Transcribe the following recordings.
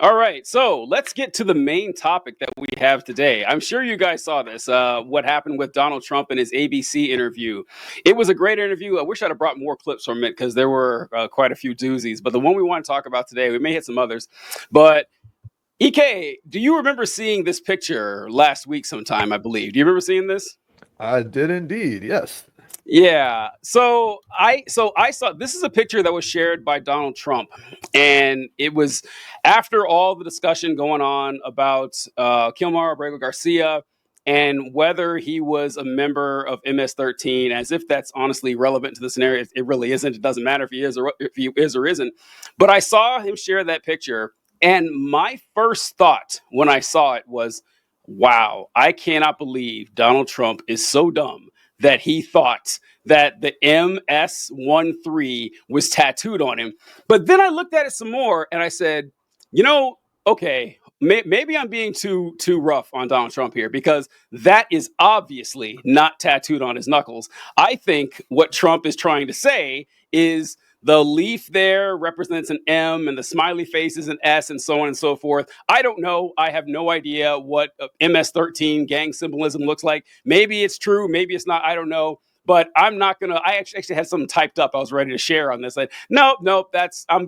All right, so let's get to the main topic that we have today. I'm sure you guys saw this, what happened with Donald Trump in his ABC interview. It was a great interview. I wish I'd have brought more clips from it because there were quite a few doozies. But the one we want to talk about today, we may hit some others. But EK, do you remember seeing this picture last week sometime, I believe? Do you remember seeing this? I did indeed, yes. Yeah. So I saw this is a picture that was shared by Donald Trump, and it was after all the discussion going on about Kilmar Abrego Garcia and whether he was a member of MS-13, as if that's honestly relevant to the scenario. It really isn't. It doesn't matter if he is or isn't. But I saw him share that picture, and my first thought when I saw it was, "Wow, I cannot believe Donald Trump is so dumb that he thought that the MS-13 was tattooed on him." But then I looked at it some more and I said, okay, maybe I'm being too rough on Donald Trump here because that is obviously not tattooed on his knuckles. I think what Trump is trying to say is the leaf there represents an M and the smiley face is an S and so on and so forth. I don't know. I have no idea what MS-13 gang symbolism looks like. Maybe it's true. Maybe it's not. I don't know. But I'm not gonna. I actually had something typed up. I was ready to share on this. Nope. That's I'm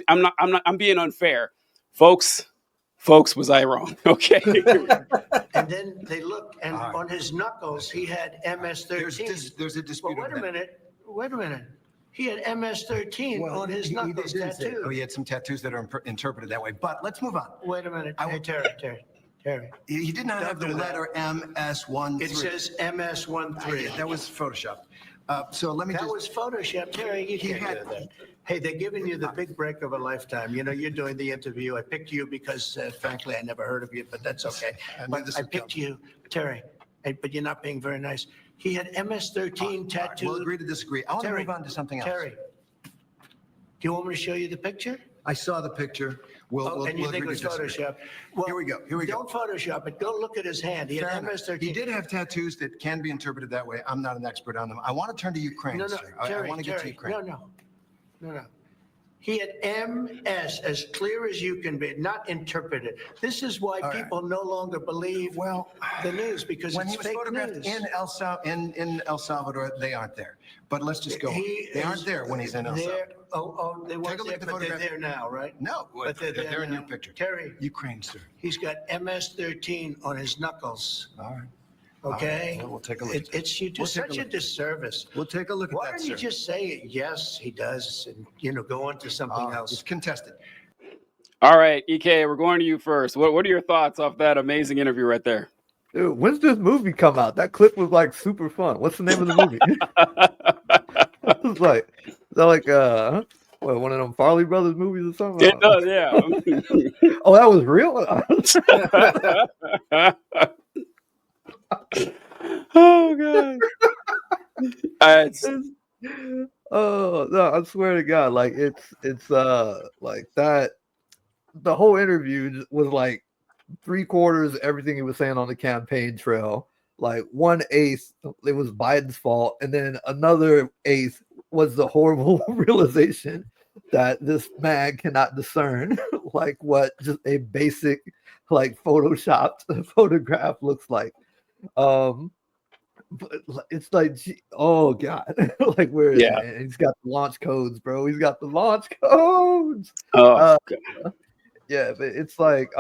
being unfair, folks. Folks, was I wrong? Okay. And then they look, and on his knuckles, he had MS-13. There's a dispute. Well, wait a minute. He had MS-13 on his knuckles tattooed. Oh, he had some tattoos that are interpreted that way. But let's move on. Wait a minute. Hey, Terry. He did not have the letter MS-13. It says MS-13. That was Photoshopped. So let me That was Photoshop, Terry. You can't do that. Hey, they're giving you the big break of a lifetime. You know, you're doing the interview. I picked you because, frankly, I never heard of you, but that's okay. But I picked you, Terry, but you're not being very nice. He had MS-13 tattooed. We'll agree to disagree. I want to move on to something else. Terry, do you want me to show you the picture? I saw the picture. And you think it was Photoshop? Well, here we go. Don't Photoshop it. Go look at his hand. He had MS-13. He did have tattoos that can be interpreted that way. I'm not an expert on them. I want to turn to Ukraine, No, sir. Terry, I want to get to Ukraine. No. He had MS as clear as you can be, not interpreted. This is why people no longer believe the news because when it's he was fake photographed news. in El Salvador, they aren't there. But let's just go. They aren't there when he's in El Salvador. They weren't there, but they're there now, right? No, but they're in your picture. Terry, Ukraine, sir. He's got MS-13 on his knuckles. All right. Okay, Well, we'll take a look. You do such a disservice. We'll take a look at that. Why don't you just say yes, he does, and go on to something else? It's contested. All right, EK, we're going to you first. What are your thoughts off that amazing interview right there? Dude, when's this movie come out? That clip was like super fun. What's the name of the movie? It's like, is that like one of them Farley Brothers movies or something? It does, yeah. Oh, that was real? Oh god. Oh no, I swear to God, like it's like that. The whole interview was like 3/4 everything he was saying on the campaign trail. Like 1/8, it was Biden's fault, and then another 1/8 was the horrible realization that this man cannot discern like what just a basic like photoshopped photograph looks like. But it's like, oh god, like where is it? And he's got the launch codes, bro. He's got the launch codes. Oh, yeah, but it's like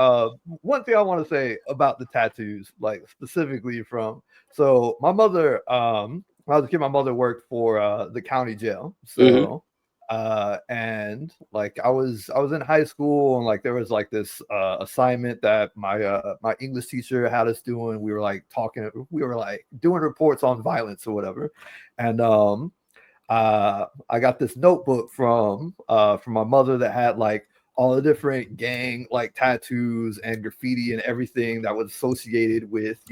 one thing I want to say about the tattoos, like specifically from. So my mother, when I was a kid, my mother worked for the county jail. So and like I was in high school, and like there was like this assignment that my English teacher had us doing. We were like doing reports on violence or whatever, and I got this notebook from my mother that had like all the different gang like tattoos and graffiti and everything that was associated with,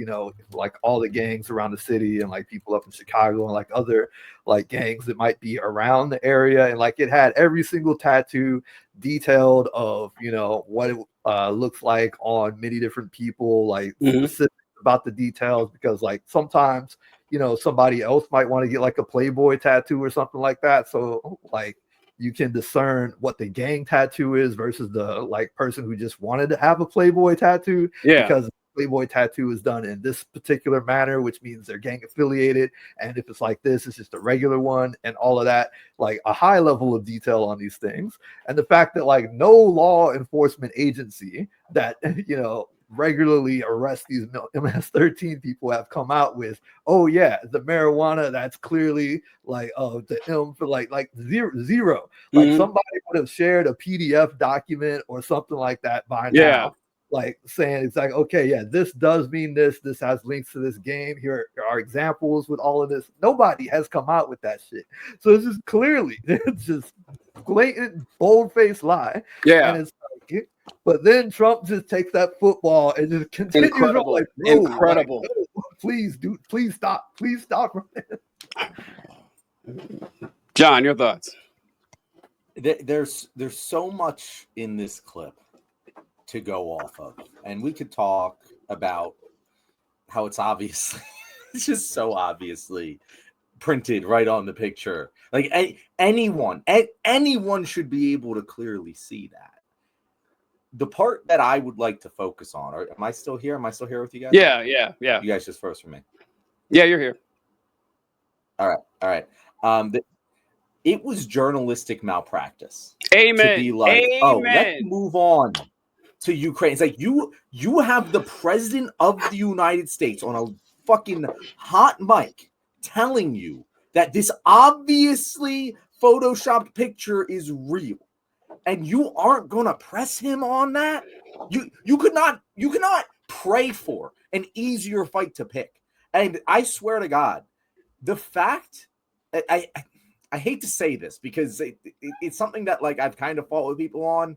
like all the gangs around the city and like people up in Chicago and like other like gangs that might be around the area. And like it had every single tattoo detailed of, what it looks like on many different people, like specific about the details, because like sometimes, somebody else might want to get like a Playboy tattoo or something like that. So like, you can discern what the gang tattoo is versus the like person who just wanted to have a Playboy tattoo. Yeah. Because Playboy tattoo is done in this particular manner, which means they're gang affiliated. And if it's like this, it's just a regular one and all of that, like a high level of detail on these things. And the fact that like no law enforcement agency that, regularly arrest these MS-13 people have come out with, oh yeah, the marijuana, that's clearly like the M for like zero. Like somebody would have shared a PDF document or something like that by now. Like saying it's like, okay, yeah, this does mean this has links to this game. Here are examples with all of this. Nobody has come out with that shit. So it's just clearly, it's just blatant, bold-faced lie. Yeah. And it's like, but then Trump just takes that football and just continues. Incredible. Like, Incredible. Like, no, please stop. Please stop. John, your thoughts? There's so much in this clip to go off of, and we could talk about how it's obviously it's just so obviously printed right on the picture. Like anyone should be able to clearly see that. The part that I would like to focus on, am I still here? Am I still here with you guys? Yeah. You guys just froze for me. Yeah, you're here. All right. It was journalistic malpractice. Amen. To be like, Amen. oh, let's move on to Ukraine. It's like you have the president of the United States on a fucking hot mic telling you that this obviously photoshopped picture is real, and you aren't gonna press him on that. You cannot pray for an easier fight to pick. And I swear to God, the fact I hate to say this because it's something that like I've kind of fought with people on,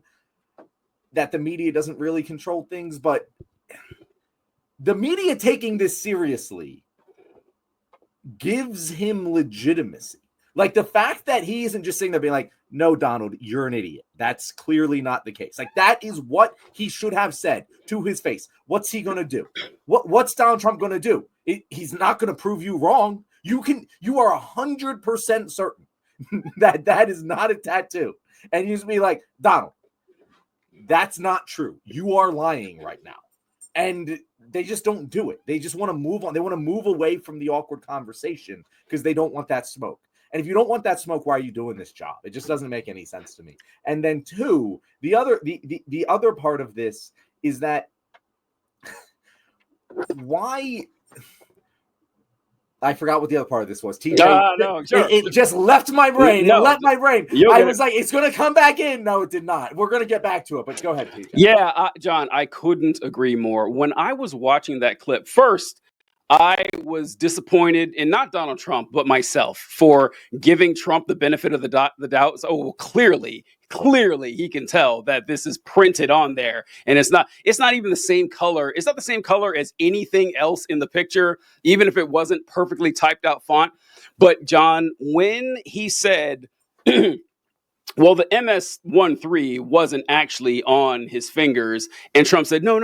that the media doesn't really control things, but the media taking this seriously gives him legitimacy. Like the fact that he isn't just sitting there being like, no, Donald, you're an idiot. That's clearly not the case. Like that is what he should have said to his face. What's he going to do? What's Donald Trump going to do? He's not going to prove you wrong. You are 100% certain that is not a tattoo. And you just be like, Donald, that's not true. You are lying right now. And they just don't do it. They just want to move on. They want to move away from the awkward conversation because they don't want that smoke. And if you don't want that smoke, why are you doing this job? It just doesn't make any sense to me. And then two, the other part of this is that why I forgot what the other part of this was. TJ, no, sure. It just left my brain. No, it left my brain. I was like, it's going to come back in. No, it did not. We're going to get back to it, but go ahead, TJ. Yeah, John, I couldn't agree more. When I was watching that clip, first, I was disappointed in not Donald Trump, but myself for giving Trump the benefit of the doubt. So, well, clearly he can tell that this is printed on there, and it's not even the same color. It's not the same color as anything else in the picture, even if it wasn't perfectly typed out font. But John, when he said, well, the MS-13 wasn't actually on his fingers. And Trump said, no,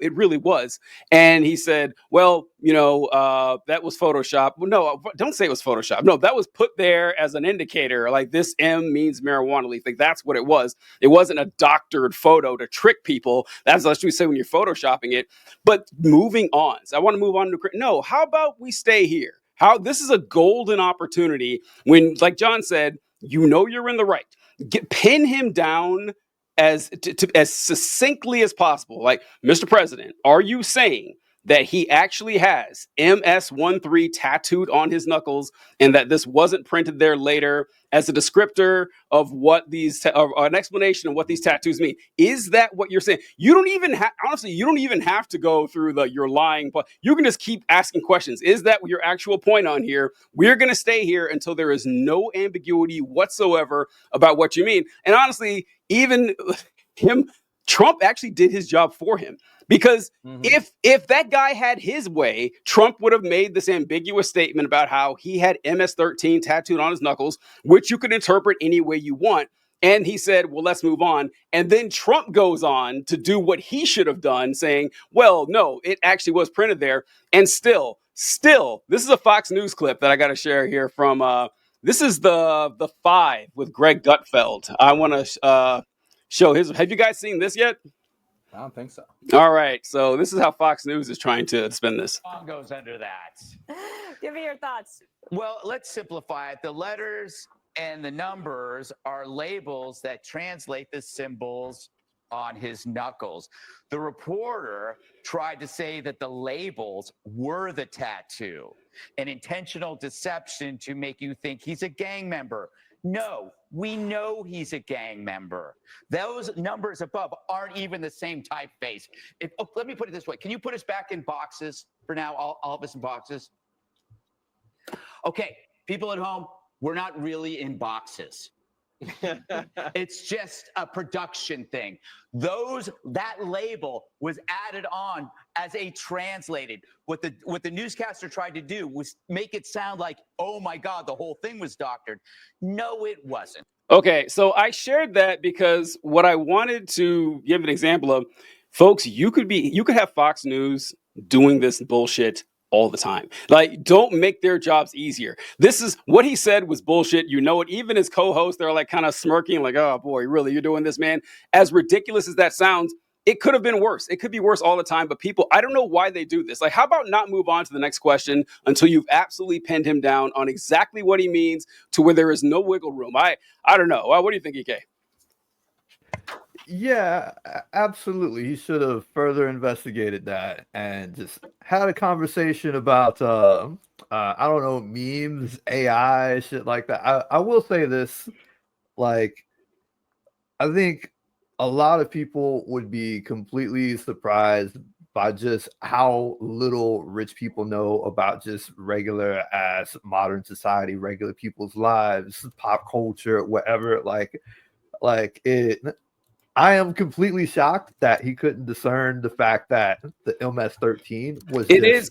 it really was. And he said, well, that was Photoshop. Well, no, don't say it was Photoshop. No, that was put there as an indicator. Like this M means marijuana leaf. Like that's what it was. It wasn't a doctored photo to trick people. That's what we say when you're Photoshopping it. But moving on. So I want to move on to, no, how about we stay here? This is a golden opportunity when, like John said, you're in the right. Pin him down as succinctly as possible. Like, Mr. President, are you saying that he actually has MS-13 tattooed on his knuckles and that this wasn't printed there later as a descriptor of what these, or an explanation of what these tattoos mean? Is that what you're saying? You don't even have to go through your lying, but you can just keep asking questions. Is that your actual point on here? We're going to stay here until there is no ambiguity whatsoever about what you mean. And honestly, even Trump actually did his job for him. Because if that guy had his way, Trump would have made this ambiguous statement about how he had MS-13 tattooed on his knuckles, which you could interpret any way you want. And he said, well, let's move on. And then Trump goes on to do what he should have done, saying, well, no, it actually was printed there. And still, this is a Fox News clip that I got to share here from This is the 5 with Greg Gutfeld. I want to show his. Have you guys seen this yet? I don't think so. All right, so this is how Fox News is trying to spin this. Goes under that. Give me your thoughts. Well, let's simplify it. The letters and the numbers are labels that translate the symbols on his knuckles. The reporter tried to say that the labels were the tattoo, an intentional deception to make you think he's a gang member. No, we know he's a gang member. Those numbers above aren't even the same typeface. Let me put it this way. Can you put us back in boxes for now, all of us in boxes? Okay, people at home, we're not really in boxes. It's just a production thing. That label was added on as a translated. What the newscaster tried to do was make it sound like, oh my God, the whole thing was doctored. No, it wasn't. Okay, so I shared that because what I wanted to give an example of, folks, you could have Fox News doing this bullshit all the time. Like, don't make their jobs easier. This is what he said was bullshit. You know it. Even his co-hosts, they're like kind of smirking, like, oh boy, really, you're doing this, man? As ridiculous as that sounds, it could have been worse. It could be worse all the time, but people, I don't know why they do this. Like, how about not move on to the next question until you've absolutely pinned him down on exactly what he means to where there is no wiggle room? I don't know. What do you think, EK? Yeah, absolutely. He should have further investigated that and just had a conversation about I don't know, memes, AI, shit like that. I will say this, like, I think a lot of people would be completely surprised by just how little rich people know about just regular ass modern society, regular people's lives, pop culture, whatever. Like it. I am completely shocked that he couldn't discern the fact that the MS-13 was. It is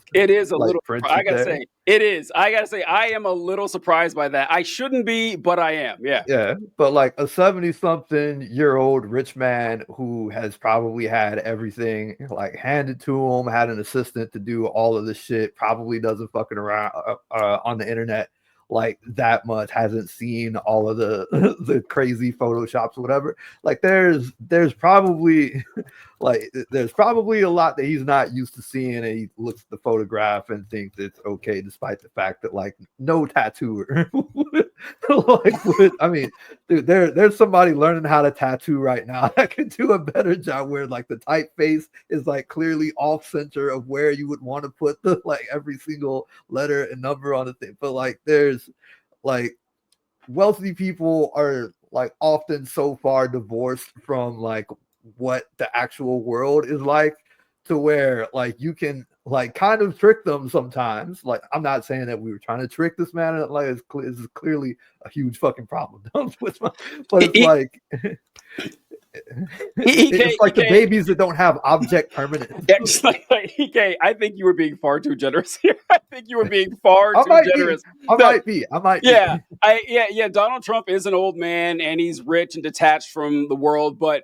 a like little. I gotta say, it is. I gotta say, I am a little surprised by that. I shouldn't be, but I am. Yeah. Yeah, but like a 70-something-year-old rich man who has probably had everything like handed to him, had an assistant to do all of this shit, probably doesn't fucking around on the internet like that much, hasn't seen all of the the crazy photoshops or whatever. Like there's probably there's probably a lot that he's not used to seeing, and he looks at the photograph and thinks it's okay, despite the fact that like no tattooer I mean, dude, there's somebody learning how to tattoo right now that could do a better job where like the typeface is like clearly off center of where you would want to put the like every single letter and number on the thing. But like there's like wealthy people are like often so far divorced from like what the actual world is like, to where like you can like kind of trick them sometimes. Like, I'm not saying that we were trying to trick this man, like this is clearly a huge fucking problem. But it's like it's like the babies that don't have object permanence. Yeah, just like EK, I think you were being far too generous here. I think you were being far too generous. I might be. Yeah. Donald Trump is an old man and he's rich and detached from the world, but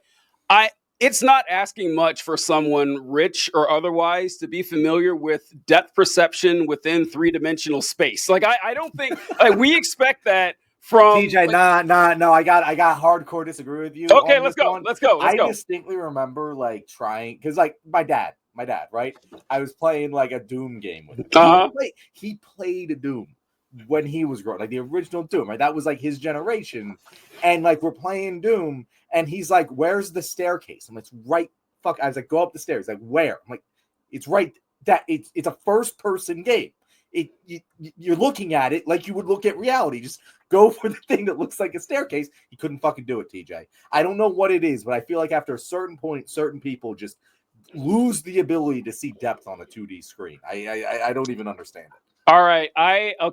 it's not asking much for someone rich or otherwise to be familiar with depth perception within 3-dimensional space. Like I don't think like we expect that from TJ. No. I got hardcore disagree with you. Okay, let's go. I distinctly remember like trying, because like my dad, right? I was playing like a Doom game with him. He played a Doom when he was growing, like the original Doom, right? That was like his generation. And like we're playing Doom, and he's like, "Where's the staircase?" I'm like, "It's right." I was like, "Go up the stairs." Like, where? I'm like, "It's right." That it's a first person game. You're looking at it like you would look at reality. Just go for the thing that looks like a staircase. He couldn't fucking do it, TJ. I don't know what it is, but I feel like after a certain point, certain people just lose the ability to see depth on a 2D screen. I don't even understand it. All right. All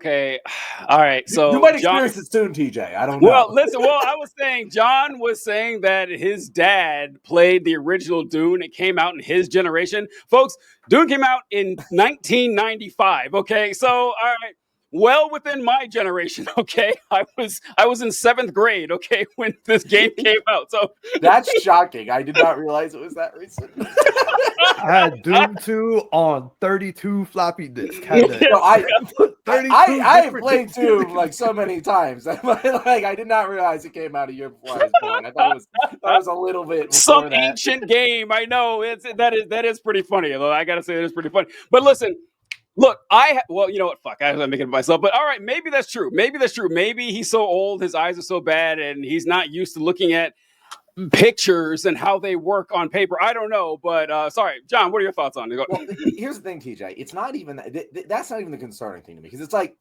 right. So you might experience it soon, TJ. I don't know. Well, listen. Well, I was saying John was saying that his dad played the original Dune. It came out in his generation, folks. Dune came out in 1995. Okay. So all right. well within my generation. Okay, I was in 7th grade. Okay, when this game came out. So That's shocking. I did not realize it was that recent. I had Doom 2 on 32 floppy disk. Had that. No, I 32 have different played discs. Doom like so many times. Like I did not realize it came out a year before I was born. I thought it was a little bit before some that. ancient game. I know that is pretty funny. Although I gotta say it is pretty funny. But listen. Look, well, you know what? Fuck, I'm making it myself. But all right, maybe that's true. Maybe he's so old, his eyes are so bad, and he's not used to looking at pictures and how they work on paper. I don't know, but sorry, John. What are your thoughts on it? Well, here's the thing, TJ. It's not even that's not even the concerning thing to me, because it's like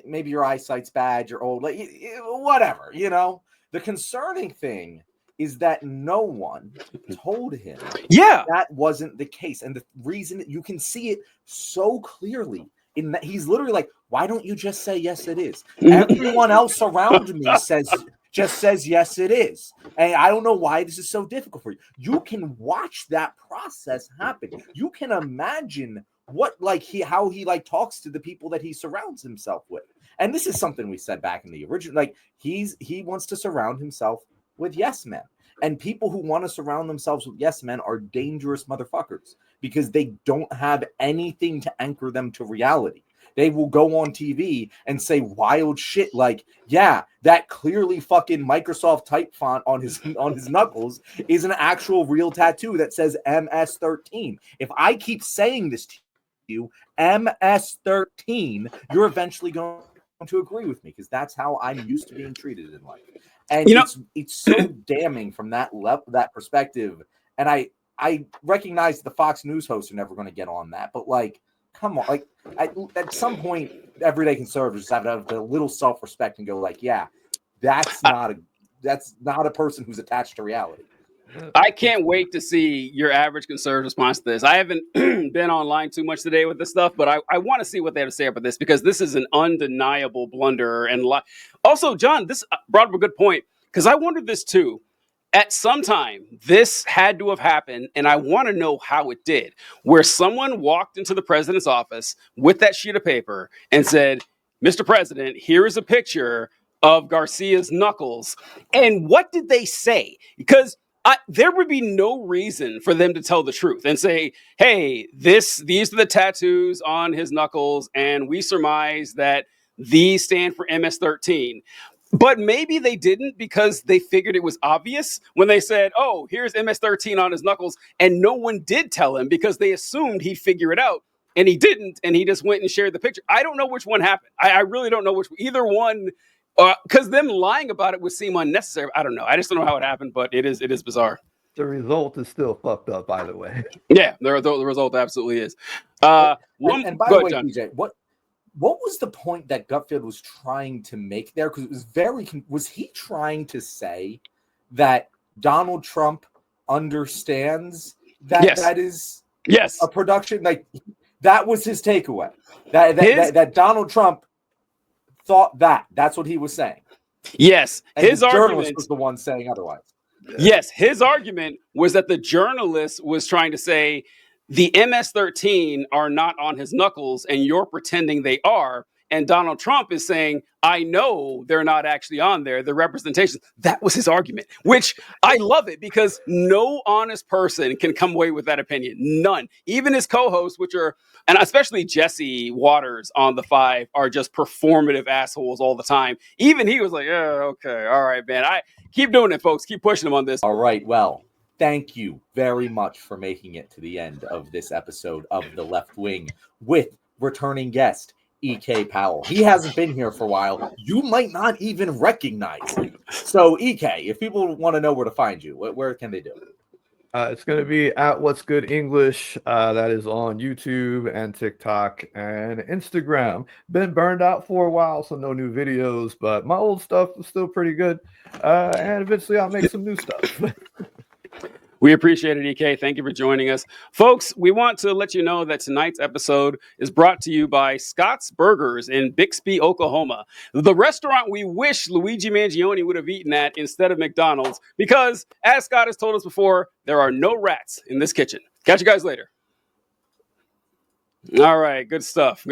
maybe your eyesight's bad, you're old, like whatever, you know. The concerning thing is that no one told him that wasn't the case. And the reason that you can see it so clearly in that he's literally like, why don't you just say yes, it is? Everyone else around me says yes, it is. And I don't know why this is so difficult for you. You can watch that process happen. You can imagine what how he talks to the people that he surrounds himself with. And this is something we said back in the original, like he wants to surround himself with yes men. And people who want to surround themselves with yes men are dangerous motherfuckers, because they don't have anything to anchor them to reality. They will go on TV and say wild shit like, yeah, that clearly fucking Microsoft type font on his knuckles is an actual real tattoo that says MS-13. If I keep saying this to you, MS-13, you're eventually going to agree with me, because that's how I'm used to being treated in life. And it's so damning from that level, that perspective. And I recognize the Fox News hosts are never going to get on that, but come on, at some point, everyday conservatives have to have a little self-respect and go yeah, that's not a person who's attached to reality. I can't wait to see your average conservative response to this. I haven't been online too much today with this stuff, but I want to see what they have to say about this, because this is an undeniable blunder. And also, John, this brought up a good point, because I wondered this too. At some time, this had to have happened, and I want to know how it did, where someone walked into the president's office with that sheet of paper and said, Mr. President, here is a picture of Garcia's knuckles. And what did they say? Because there would be no reason for them to tell the truth and say, hey, these are the tattoos on his knuckles, and we surmise that these stand for MS-13. But maybe they didn't, because they figured it was obvious when they said, oh, here's MS-13 on his knuckles, and no one did tell him because they assumed he'd figure it out, and he didn't, and he just went and shared the picture. I don't know which one happened. I really don't know either one. Because them lying about it would seem unnecessary. I don't know. I just don't know how it happened, but it is bizarre. The result is still fucked up, by the way. Yeah, the result absolutely is. And by the way, PJ, what was the point that Gutfield was trying to make there? Because it was was he trying to say that Donald Trump understands that that is a production? That was his takeaway. That Donald Trump thought that's what he was saying. Yes, and his journalist was the one saying otherwise. Yes, his argument was that the journalist was trying to say the MS-13 are not on his knuckles, and you're pretending they are. And Donald Trump is saying, I know they're not actually on there. The representation. That was his argument, which I love it, because no honest person can come away with that opinion. None. Even his co-hosts, and especially Jesse Waters on The Five, are just performative assholes all the time. Even he was like, yeah, okay, all right, man. I keep doing it, folks. Keep pushing him on this. All right, well, thank you very much for making it to the end of this episode of The Left Wing with returning guest E.K. Powell. He hasn't been here for a while. You might not even recognize him. So, E.K., if people want to know where to find you, where can they do it? It's going to be at What's Good English. That is on YouTube and TikTok and Instagram. Been burned out for a while, so no new videos, but my old stuff is still pretty good. And eventually I'll make some new stuff. We appreciate it, EK. Thank you for joining us. Folks, we want to let you know that tonight's episode is brought to you by Scott's Burgers in Bixby, Oklahoma, the restaurant we wish Luigi Mangione would have eaten at instead of McDonald's, because, as Scott has told us before, there are no rats in this kitchen. Catch you guys later. All right, good stuff.